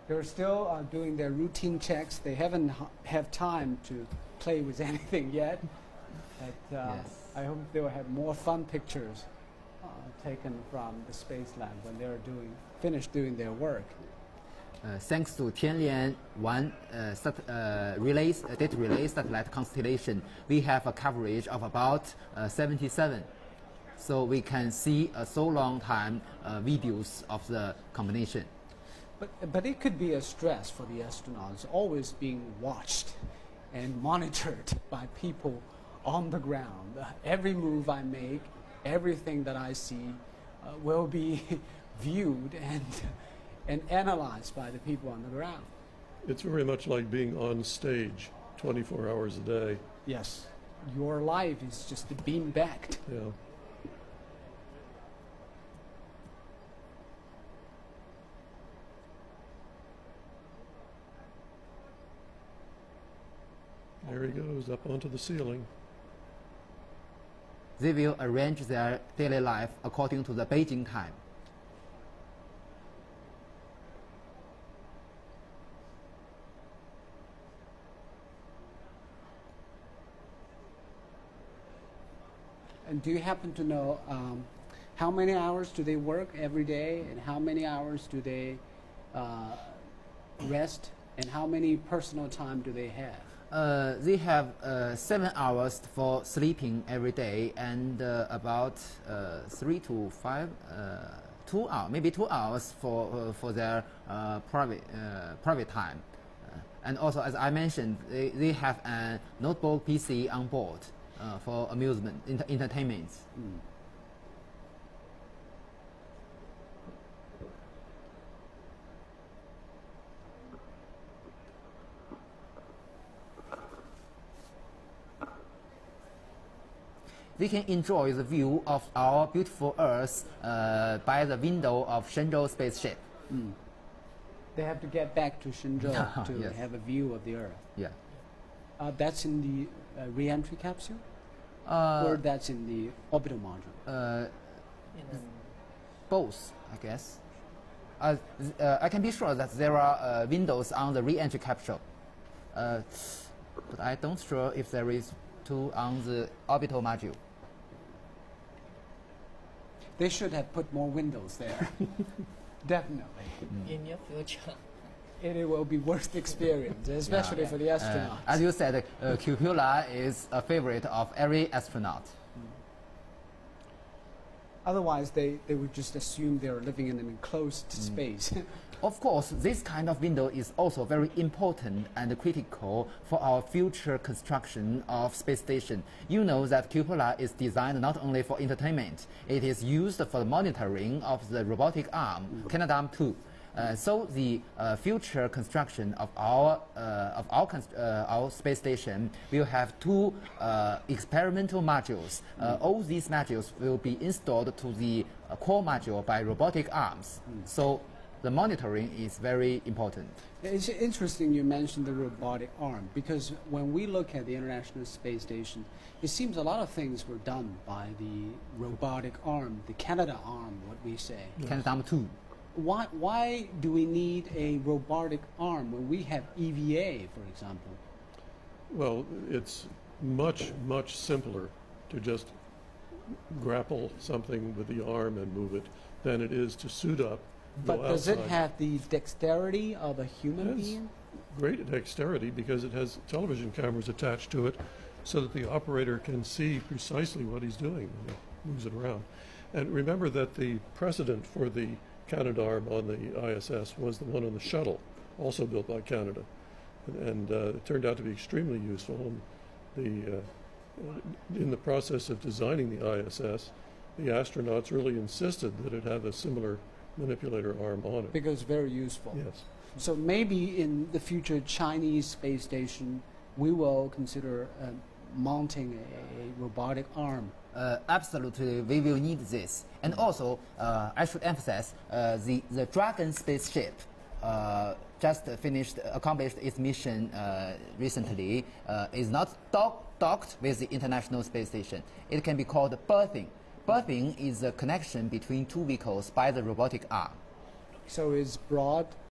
They're still doing their routine checks. They haven't have time to play with anything yet. But Yes. I hope they will have more fun pictures taken from the space lab when they're finished doing their work. Thanks to Tianlian-1 data relay satellite constellation, we have a coverage of about 77. So we can see a so long time videos of the combination. But it could be a stress for the astronauts, always being watched and monitored by people on the ground. Every move I make, everything that I see will be viewed and analyzed by the people on the ground. It's very much like being on stage 24 hours a day. Yes, your life is just being backed. Yeah. There he goes, up onto the ceiling. They will arrange their daily life according to the Beijing time. And do you happen to know how many hours do they work every day, and how many hours do they rest, and how many personal time do they have? They have 7 hours for sleeping every day, and about 3 to 5, 2 hours, maybe 2 hours for their private time. And also, as I mentioned, they have a notebook PC on board for amusement, entertainment. Mm. We can enjoy the view of our beautiful Earth by the window of Shenzhou spaceship. Mm. They have to get back to Shenzhou to Yes. have a view of the Earth. Yeah. That's in the re-entry capsule, or that's in the orbital module? Both, I guess. I can be sure that there are windows on the re-entry capsule, but I don't sure if there is two on the orbital module. They should have put more windows there. Definitely. In your future. It will be worth experience, especially for the astronauts. As you said, Cupola is a favorite of every astronaut. Otherwise, they would just assume they're living in an enclosed space. Of course, this kind of window is also very important and critical for our future construction of space station. You know that Cupola is designed not only for entertainment, it is used for the monitoring of the robotic arm, Canadarm2. So the future construction of our space station will have two experimental modules. All these modules will be installed to the core module by robotic arms. So the monitoring is very important. It's interesting you mentioned the robotic arm, because when we look at the International Space Station, it seems a lot of things were done by the robotic arm, the Canada arm, what we say. Canadarm2. Why do we need a robotic arm when we have EVA, for example? Well, it's much, much simpler to just grapple something with the arm and move it than it is to suit up. But does it have the dexterity of a human Yes. being? Great dexterity, because it has television cameras attached to it so that the operator can see precisely what he's doing when he moves it around. And remember that the precedent for the Canadarm on the ISS was the one on the shuttle, also built by Canada. And it turned out to be extremely useful. And in the process of designing the ISS, the astronauts really insisted that it have a similar manipulator arm on it. Because it's very useful. Yes. So maybe in the future Chinese space station, we will consider mounting a robotic arm. Absolutely, we will need this. And also, I should emphasize, the Dragon spaceship just accomplished its mission recently, is not docked with the International Space Station. It can be called berthing. Berthing is a connection between two vehicles by the robotic arm. So it's broad